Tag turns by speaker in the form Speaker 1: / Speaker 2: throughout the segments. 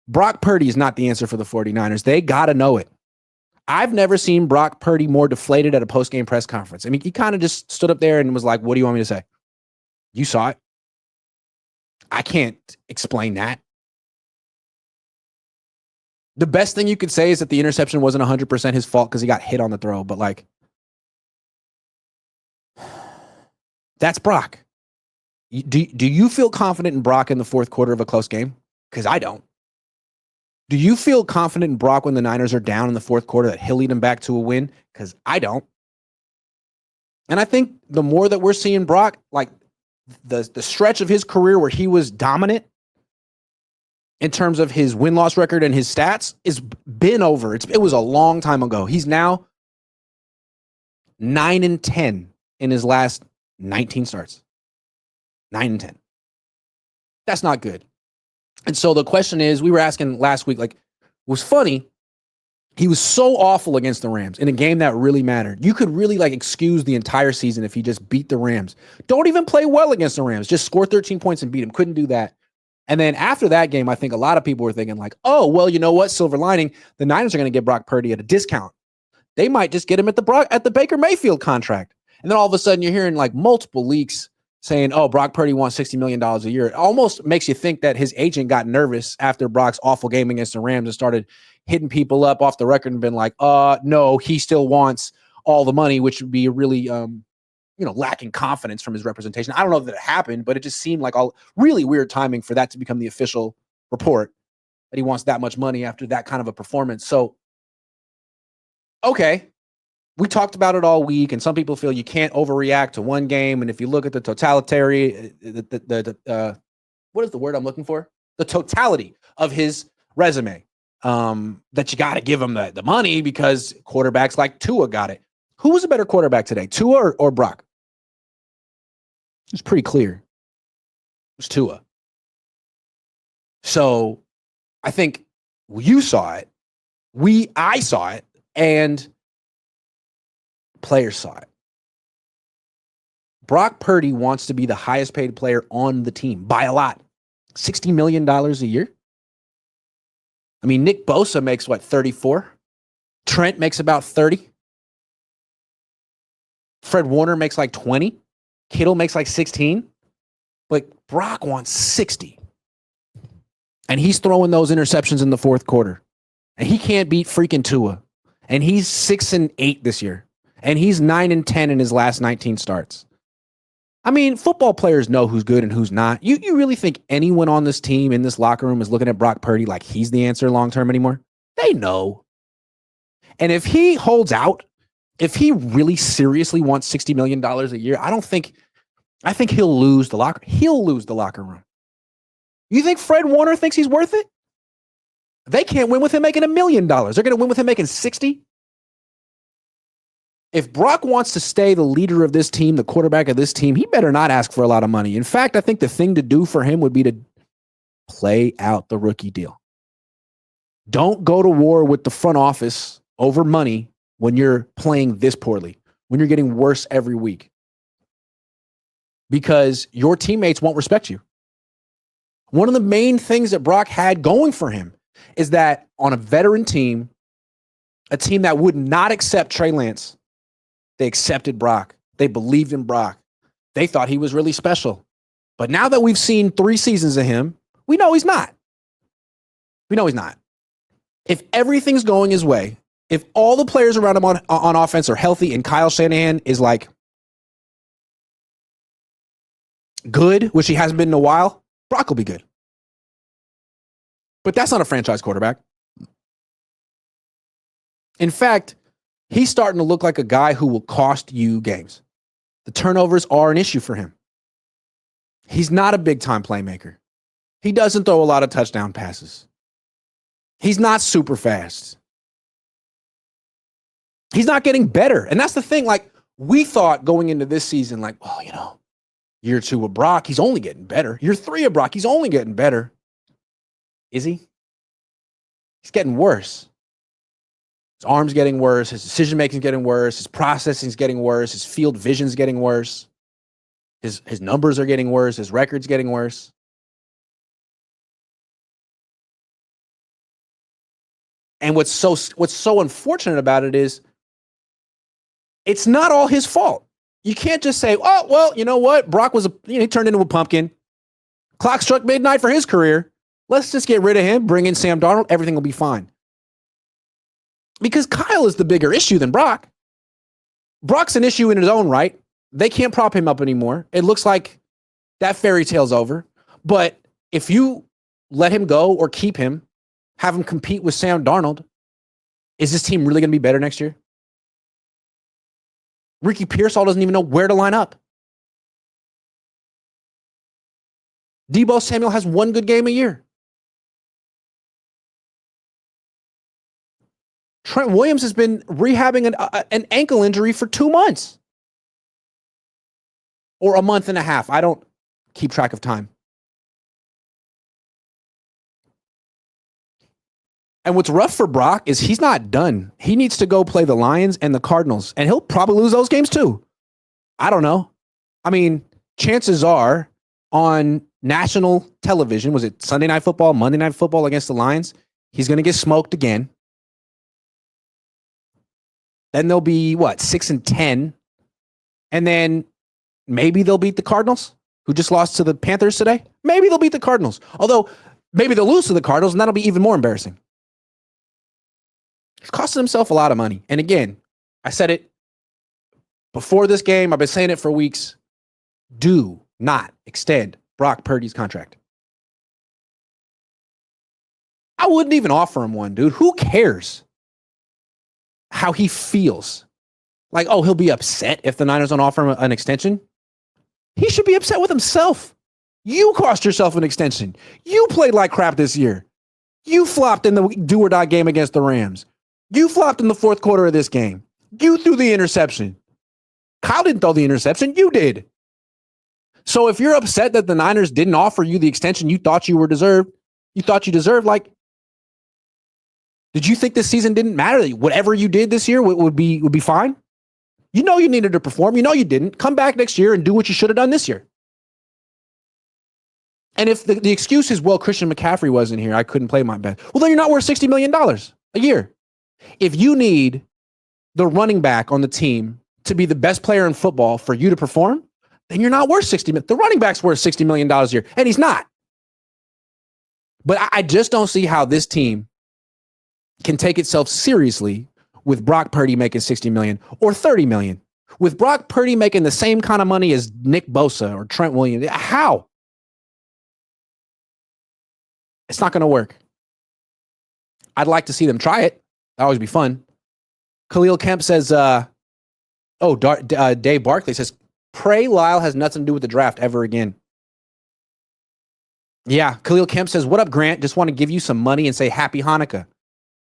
Speaker 1: Brock Purdy is not the answer for the 49ers. They got to know it. I've never seen Brock Purdy more deflated at a post-game press conference. I mean, he kind of just stood up there and was like, what do you want me to say? You saw it. I can't explain that. The best thing you could say is that the interception wasn't 100% his fault because he got hit on the throw. But, like, that's Brock. Do you feel confident in Brock in the fourth quarter of a close game? Because I don't. Do you feel confident in Brock when the Niners are down in the fourth quarter that he'll lead them back to a win? Because I don't. And I think the more that we're seeing Brock, like the stretch of his career where he was dominant in terms of his win-loss record and his stats is been over. It was a long time ago. He's now 9-10 in his last 19 starts. 9-10. That's not good. And so the question is, we were asking last week, like, it was funny. He was so awful against the Rams in a game that really mattered. You could really, like, excuse the entire season if he just beat the Rams. Don't even play well against the Rams. Just score 13 points and beat him. Couldn't do that. And then after that game, I think a lot of people were thinking, like, oh, well, you know what? Silver lining, the Niners are going to get Brock Purdy at a discount. They might just get him at the Baker Mayfield contract. And then all of a sudden you're hearing, like, multiple leaks saying, oh, Brock Purdy wants $60 million a year. It almost makes you think that his agent got nervous after Brock's awful game against the Rams and started hitting people up off the record and been like, no, he still wants all the money, which would be really, lacking confidence from his representation. I don't know that it happened, but it just seemed like all really weird timing for that to become the official report that he wants that much money after that kind of a performance. So, okay. We talked about it all week, and some people feel you can't overreact to one game. And if you look at the totality, what is the word I'm looking for? The totality of his resume, that you got to give him the money because quarterbacks like Tua got it. Who was a better quarterback today, Tua or Brock? It's pretty clear. It was Tua. So I think you saw it. I saw it, and players saw it. Brock Purdy wants to be the highest paid player on the team by a lot. $60 million a year. I mean, Nick Bosa makes what, 34? Trent makes about 30. Fred Warner makes like 20. Kittle makes like 16. But Brock wants 60. And he's throwing those interceptions in the fourth quarter. And he can't beat freaking Tua. And he's 6-8 this year. And he's 9-10 in his last 19 starts. I mean, football players know who's good and who's not. You really think anyone on this team in this locker room is looking at Brock Purdy like he's the answer long-term anymore? They know. And if he holds out, if he really seriously wants $60 million a year, I think he'll lose the locker. He'll lose the locker room. You think Fred Warner thinks he's worth it? They can't win with him making $1 million. They're going to win with him making 60. If Brock wants to stay the leader of this team, the quarterback of this team, he better not ask for a lot of money. In fact, I think the thing to do for him would be to play out the rookie deal. Don't go to war with the front office over money when you're playing this poorly, when you're getting worse every week. Because your teammates won't respect you. One of the main things that Brock had going for him is that on a veteran team, a team that would not accept Trey Lance, they accepted Brock. They believed in Brock. They thought he was really special. But now that we've seen 3 seasons of him, we know he's not. We know he's not. If everything's going his way, if all the players around him on offense are healthy and Kyle Shanahan is like good, which he hasn't been in a while, Brock will be good. But that's not a franchise quarterback. In fact, he's starting to look like a guy who will cost you games. The turnovers are an issue for him. He's not a big-time playmaker. He doesn't throw a lot of touchdown passes. He's not super fast. He's not getting better. And that's the thing. Like, we thought going into this season, like, well, year 2 of Brock, he's only getting better. Year 3 of Brock, he's only getting better. Is he? He's getting worse. His arm's getting worse. His decision-making's getting worse. His processing's getting worse. His field vision's getting worse. His numbers are getting worse. His record's getting worse. And what's so unfortunate about it is it's not all his fault. You can't just say, oh, well, you know what? Brock he turned into a pumpkin. Clock struck midnight for his career. Let's just get rid of him, bring in Sam Darnold. Everything will be fine. Because Kyle is the bigger issue than Brock. Brock's an issue in his own right. They can't prop him up anymore. It looks like that fairy tale's over. But if you let him go or keep him, have him compete with Sam Darnold, is this team really going to be better next year? Ricky Pearsall doesn't even know where to line up. Deebo Samuel has one good game a year. Trent Williams has been rehabbing an ankle injury for 2 months. Or a month and a half. I don't keep track of time. And what's rough for Brock is he's not done. He needs to go play the Lions and the Cardinals, and he'll probably lose those games too. I don't know. I mean, chances are on national television, was it Sunday Night Football, Monday Night Football against the Lions? He's going to get smoked again. Then they'll be, 6-10. And then maybe they'll beat the Cardinals, who just lost to the Panthers today. Maybe they'll beat the Cardinals. Although, maybe they'll lose to the Cardinals, and that'll be even more embarrassing. He's costing himself a lot of money. And again, I said it before this game. I've been saying it for weeks. Do not extend Brock Purdy's contract. I wouldn't even offer him one, dude. Who cares how he feels? Like, oh, he'll be upset if the Niners don't offer him an extension. He should be upset with himself. You cost yourself an extension. You played like crap this year. You flopped in the do-or-die game against the Rams. You flopped in the fourth quarter of this game. You threw the interception. Kyle didn't throw the interception. You did. So if you're upset that the Niners didn't offer you the extension you thought you deserved, like, did you think this season didn't matter? Whatever you did this year would be fine? You know you needed to perform. You know you didn't. Come back next year and do what you should have done this year. And if the excuse is, well, Christian McCaffrey wasn't here, I couldn't play my best. Well, then you're not worth $60 million a year. If you need the running back on the team to be the best player in football for you to perform, then you're not worth $60 million. The running back's worth $60 million a year, and he's not. But I just don't see how this team can take itself seriously with Brock Purdy making $60 million or $30 million. With Brock Purdy making the same kind of money as Nick Bosa or Trent Williams. How? It's not going to work. I'd like to see them try it. That'd always be fun. Khalil Kemp says, Dave Barkley says, pray Lyle has nothing to do with the draft ever again. Yeah, Khalil Kemp says, what up, Grant? Just want to give you some money and say happy Hanukkah.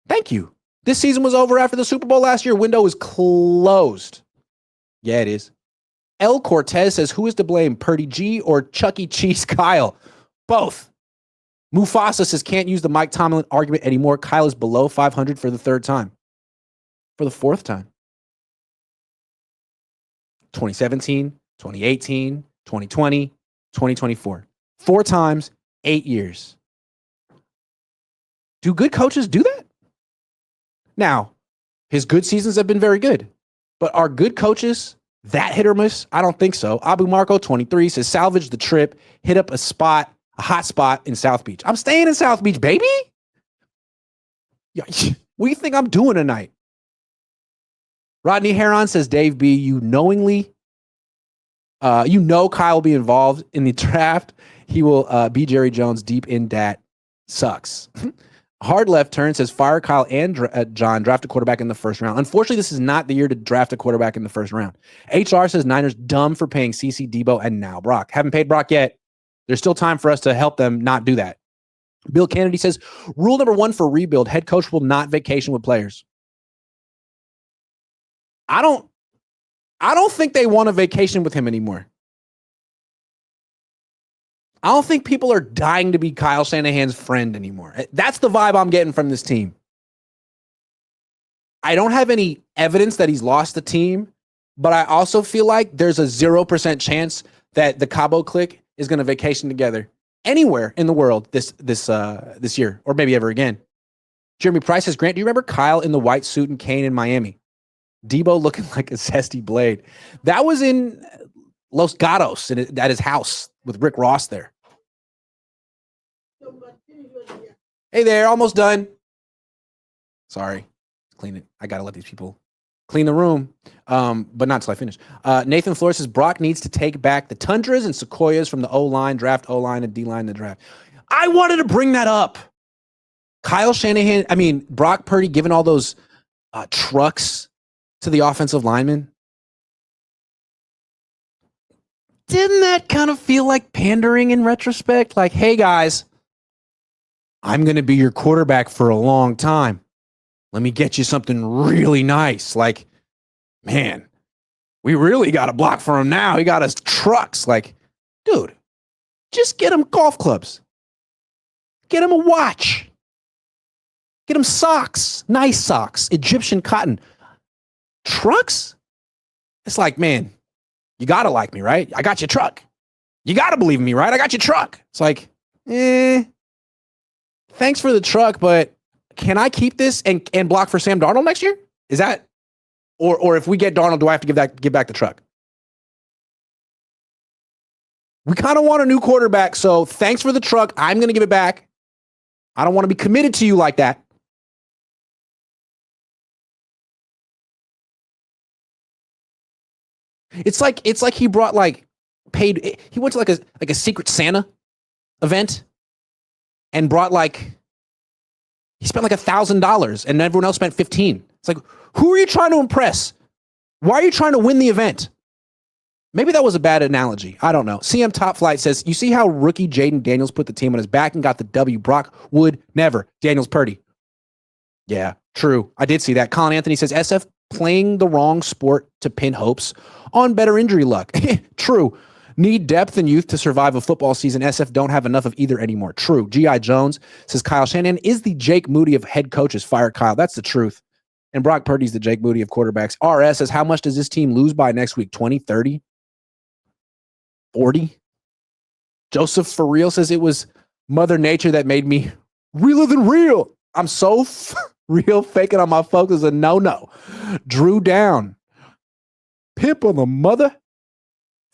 Speaker 1: Thank you. This season was over after the Super Bowl last year. Window is closed. Yeah, it is. El Cortez says, who is to blame, Purdy G or Chuck E. Cheese Kyle? Both. Mufasa says, can't use the Mike Tomlin argument anymore. Kyle is below 500 for the third time. For the fourth time. 2017, 2018, 2020, 2024. 4 times, 8 years. Do good coaches do that? Now, his good seasons have been very good. But are good coaches that hit or miss? I don't think so. Abu Marco, 23, says, salvage the trip, hit up a hot spot in South Beach. I'm staying in South Beach, baby. Yeah, what do you think I'm doing tonight? Rodney Heron says, Dave B, you know Kyle will be involved in the draft. He will be Jerry Jones deep in dat. Sucks. Hard Left Turn says, fire Kyle and John, draft a quarterback in the first round. Unfortunately, this is not the year to draft a quarterback in the first round. HR says, Niners dumb for paying CC, Debo, and now Brock. Haven't paid Brock yet. There's still time for us to help them not do that. Bill Kennedy says, rule number 1 for rebuild, head coach will not vacation with players. I don't think they want a vacation with him anymore. I don't think people are dying to be Kyle Shanahan's friend anymore. That's the vibe I'm getting from this team. I don't have any evidence that he's lost the team, but I also feel like there's a 0% chance that the Cabo clique is going to vacation together anywhere in the world this year, or maybe ever again. Jeremy Price says, Grant, do you remember Kyle in the white suit and Kane in Miami? Debo looking like a zesty blade. That was in Los Gatos at his house with Rick Ross there. Hey there, almost done. Sorry. Clean it. I got to let these people clean the room, but not until I finish. Nathan Flores says, Brock needs to take back the Tundras and Sequoias from the O-line, draft O-line and D-line in the draft. I wanted to bring that up. Kyle Shanahan, Brock Purdy giving all those trucks to the offensive linemen. Didn't that kind of feel like pandering in retrospect? Like, hey, guys, I'm going to be your quarterback for a long time. Let me get you something really nice. Like, man, we really got a block for him now. He got us trucks. Like, dude, just get him golf clubs. Get him a watch. Get him socks, nice socks, Egyptian cotton. Trucks? It's like, man, you got to like me, right? I got your truck. You got to believe in me, right? I got your truck. It's like, thanks for the truck, but can I keep this and block for Sam Darnold next year? Is that, or if we get Darnold, do I have to give back the truck? We kind of want a new quarterback, so thanks for the truck. I'm going to give it back. I don't want to be committed to you like that. It's like he brought he went to like a Secret Santa event and brought he spent like $1,000 and everyone else spent $15. It's like, who are you trying to impress? Why are you trying to win the event? Maybe that was a bad analogy. I don't know. CM Top Flight says, you see how rookie Jaden Daniels put the team on his back and got the W. Brock would never. Daniels Purdy. Yeah, true. I did see that. Colin Anthony says, SF playing the wrong sport to pin hopes on better injury luck. True. Need depth and youth to survive a football season. SF don't have enough of either anymore. True. G.I. Jones says Kyle Shanahan is the Jake Moody of head coaches. Fire Kyle. That's the truth. And Brock Purdy's the Jake Moody of quarterbacks. RS says, how much does this team lose by next week? 20, 30, 40? Joseph for real says it was Mother Nature that made me realer than real. I'm so real. Faking on my folks is a no-no. Drew Down. Pip on the mother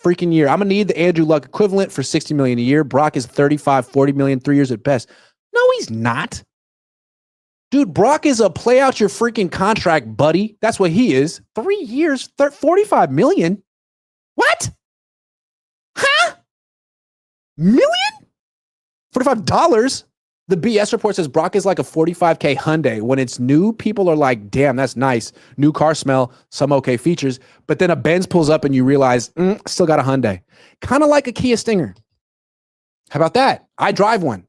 Speaker 1: freaking year. I'm going to need the Andrew Luck equivalent for $60 million a year. Brock is $35, $40 million, 3 years at best. No, he's not. Dude, Brock is a play out your freaking contract, buddy. That's what he is. 3 years, $45 million. What? Huh? Million? $45? The BS report says Brock is like a $45K Hyundai. When it's new, people are like, damn, that's nice. New car smell, some okay features. But then a Benz pulls up and you realize, still got a Hyundai. Kind of like a Kia Stinger. How about that? I drive one.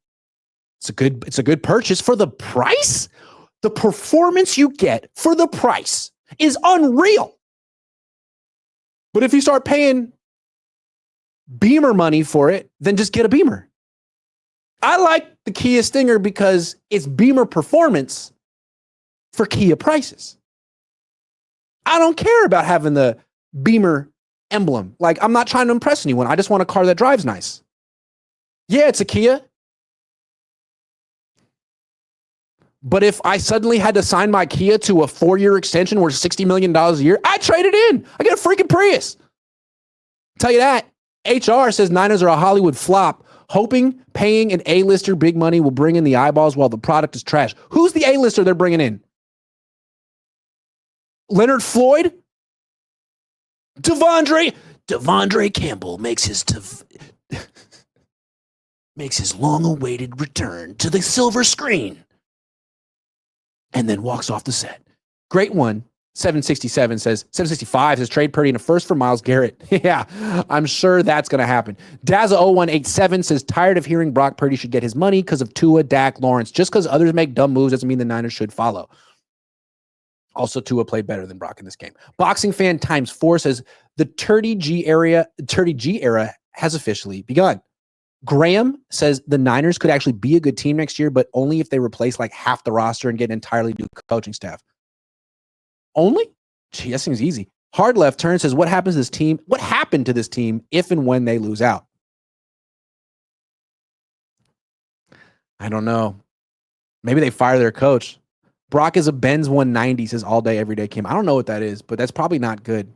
Speaker 1: It's a good purchase for the price. The performance you get for the price is unreal. But if you start paying Beamer money for it, then just get a Beamer. I like the Kia Stinger because it's Beamer performance for Kia prices. I don't care about having the Beamer emblem. Like, I'm not trying to impress anyone. I just want a car that drives nice. Yeah, it's a Kia. But if I suddenly had to sign my Kia to a 4-year extension worth $60 million a year, I trade it in. I get a freaking Prius. Tell you that. HR says Niners are a Hollywood flop, hoping paying an A-lister big money will bring in the eyeballs while the product is trash. Who's the A-lister they're bringing in? Leonard Floyd? Devondre Campbell makes his long-awaited return to the silver screen and then walks off the set. Great one. 765 says trade Purdy in a first for Myles Garrett. Yeah, I'm sure that's going to happen. Dazza0187 says tired of hearing Brock Purdy should get his money because of Tua, Dak, Lawrence. Just because others make dumb moves doesn't mean the Niners should follow. Also, Tua played better than Brock in this game. Boxing Fan times 4 says the Turdy G era has officially begun. Graham says the Niners could actually be a good team next year, but only if they replace like half the roster and get an entirely new coaching staff. Only? Gee, that seems easy. Hard Left Turn says, what happened to this team if and when they lose out? I don't know. Maybe they fire their coach. Brock is a Benz 190, says all day, every day, Kim. I don't know what that is, but that's probably not good.